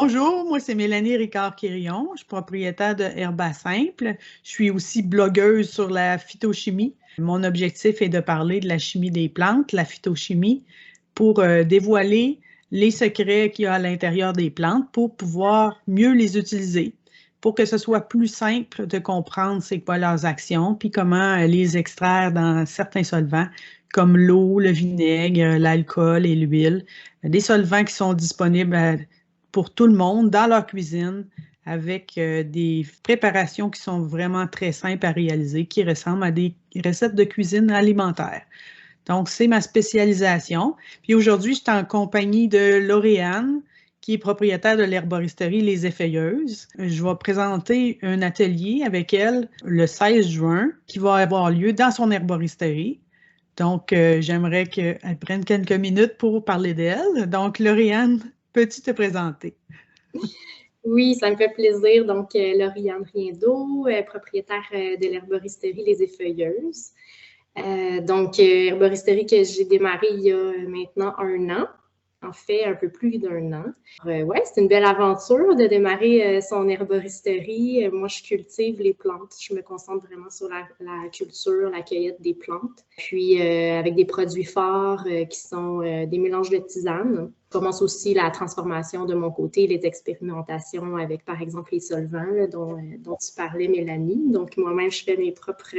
Bonjour, moi c'est Mélanie Ricard-Quirion, je suis propriétaire de Herba Simple. Je suis aussi blogueuse sur la phytochimie. Mon objectif est de parler de la chimie des plantes, la phytochimie, pour dévoiler les secrets qu'il y a à l'intérieur des plantes pour pouvoir mieux les utiliser, pour que ce soit plus simple de comprendre c'est quoi leurs actions, puis comment les extraire dans certains solvants, comme l'eau, le vinaigre, l'alcool et l'huile. Des solvants qui sont disponibles pour tout le monde dans leur cuisine avec des préparations qui sont vraiment très simples à réaliser, qui ressemblent à des recettes de cuisine alimentaire. Donc, c'est ma spécialisation. Puis aujourd'hui, je suis en compagnie de Lauriane, qui est propriétaire de l'herboristerie Les Effeuilleuses. Je vais présenter un atelier avec elle le 16 juin qui va avoir lieu dans son herboristerie. Donc, j'aimerais qu'elle prenne quelques minutes pour parler d'elle. Donc, Lauriane, peux-tu te présenter? Oui, ça me fait plaisir. Donc, Lauriane Riendeau, propriétaire de l'herboristerie Les Effeuilleuses. Herboristerie que j'ai démarrée il y a maintenant 1 an. En fait, un peu plus d'1 an. Ouais, c'est une belle aventure de démarrer son herboristerie. Moi, je cultive les plantes. Je me concentre vraiment sur la culture, la cueillette des plantes. Puis, avec des produits forts qui sont des mélanges de tisanes. Je commence aussi la transformation de mon côté, les expérimentations avec, par exemple, les solvants là, dont tu parlais, Mélanie. Donc, moi-même, je fais mes propres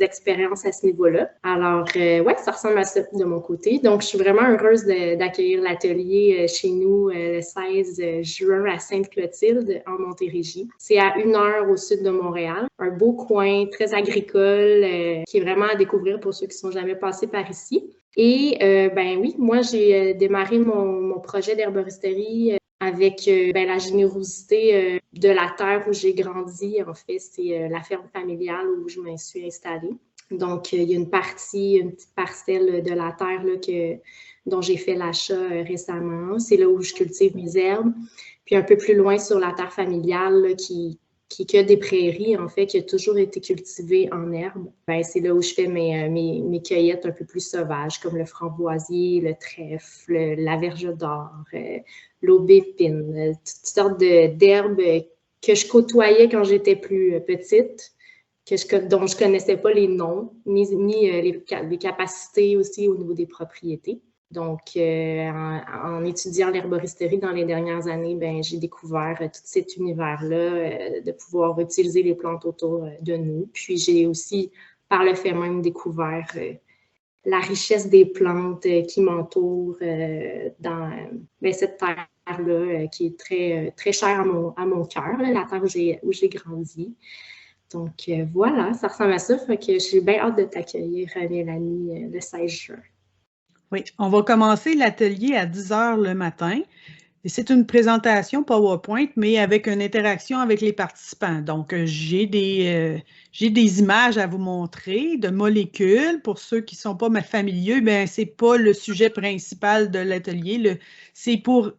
expériences à ce niveau-là. Alors, ouais, ça ressemble à ça de mon côté. Donc, je suis vraiment heureuse d'accueillir l'atelier chez nous le 16 juin à Sainte-Clotilde, en Montérégie. C'est à 1 heure au sud de Montréal. Un beau coin, très agricole, qui est vraiment à découvrir pour ceux qui ne sont jamais passés par ici. Et ben oui, moi j'ai démarré mon projet d'herboristerie avec la générosité de la terre où j'ai grandi. En fait, c'est la ferme familiale où je me suis installée. Donc, il y a une petite parcelle de la terre là, dont j'ai fait l'achat récemment. C'est là où je cultive mes herbes. Puis un peu plus loin sur la terre familiale là, qui a des prairies, en fait, qui a toujours été cultivée en herbe. Ben, c'est là où je fais mes cueillettes un peu plus sauvages, comme le framboisier, le trèfle, la verge d'or, l'aubépine, toutes sortes d'herbes que je côtoyais quand j'étais plus petite, dont je ne connaissais pas les noms, ni les capacités aussi au niveau des propriétés. Donc, en étudiant l'herboristerie dans les dernières années, ben, j'ai découvert tout cet univers-là, de pouvoir utiliser les plantes autour de nous. Puis, j'ai aussi, par le fait même, découvert la richesse des plantes qui m'entourent dans cette terre-là qui est très, très chère à mon cœur, la terre où j'ai grandi. Donc, voilà, ça ressemble à ça. Fait que j'ai bien hâte de t'accueillir, Mélanie, le 16 juin. Oui, on va commencer l'atelier à 10 heures le matin. Et c'est une présentation PowerPoint, mais avec une interaction avec les participants. Donc, j'ai des images à vous montrer de molécules. Pour ceux qui ne sont pas familiers, ben, ce n'est pas le sujet principal de l'atelier. C'est pour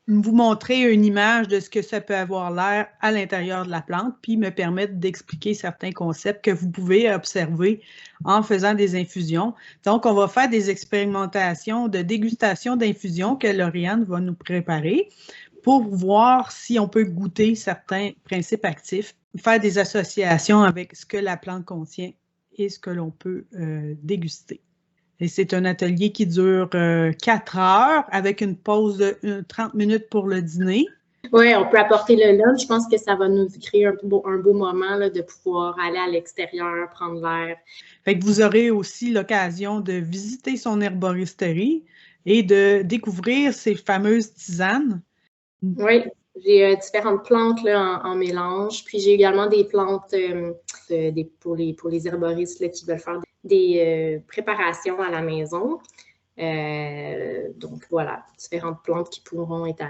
vous montrer une image de ce que ça peut avoir l'air à l'intérieur de la plante, puis me permettre d'expliquer certains concepts que vous pouvez observer en faisant des infusions. Donc, on va faire des expérimentations de dégustation d'infusion que Lauriane va nous préparer pour voir si on peut goûter certains principes actifs, faire des associations avec ce que la plante contient et ce que l'on peut déguster. Et c'est un atelier qui dure 4 heures avec une pause de 30 minutes pour le dîner. Oui, on peut apporter le lunch. Je pense que ça va nous créer un beau moment là, de pouvoir aller à l'extérieur, prendre l'air. Fait que vous aurez aussi l'occasion de visiter son herboristerie et de découvrir ces fameuses tisanes. Oui, j'ai différentes plantes là, en mélange. Puis j'ai également des plantes pour les herboristes là, qui veulent faire des préparations à la maison. Donc voilà, différentes plantes qui pourront être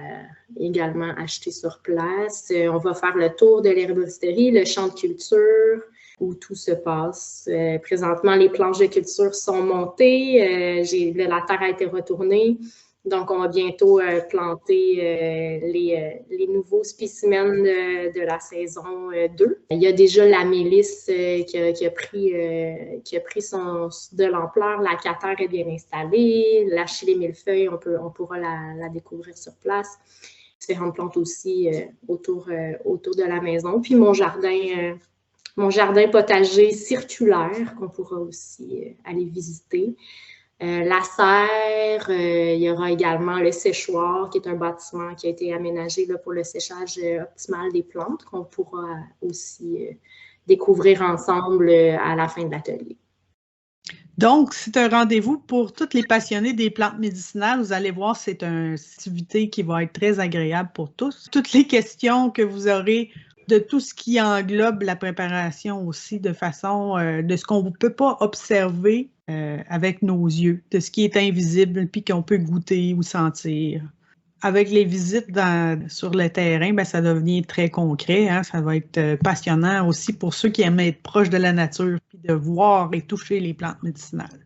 également achetées sur place. On va faire le tour de l'herboristerie, le champ de culture où tout se passe. Présentement, les planches de culture sont montées. La terre a été retournée. Donc, on va bientôt planter les nouveaux spécimens de la saison 2. Il y a déjà la mélisse qui a pris de l'ampleur. La catère est bien installée. La chili millefeuille, on pourra la découvrir sur place. différentes plantes aussi autour de la maison. Puis mon jardin potager circulaire qu'on pourra aussi aller visiter. La serre, il y aura également le séchoir, qui est un bâtiment qui a été aménagé là, pour le séchage optimal des plantes, qu'on pourra aussi découvrir ensemble à la fin de l'atelier. Donc, c'est un rendez-vous pour tous les passionnés des plantes médicinales. Vous allez voir, c'est une activité qui va être très agréable pour tous. Toutes les questions que vous aurez de tout ce qui englobe la préparation aussi de façon de ce qu'on ne peut pas observer avec nos yeux, de ce qui est invisible puis qu'on peut goûter ou sentir. Avec les visites sur le terrain, bien, ça devient très concret. Hein? Ça va être passionnant aussi pour ceux qui aiment être proches de la nature puis de voir et toucher les plantes médicinales.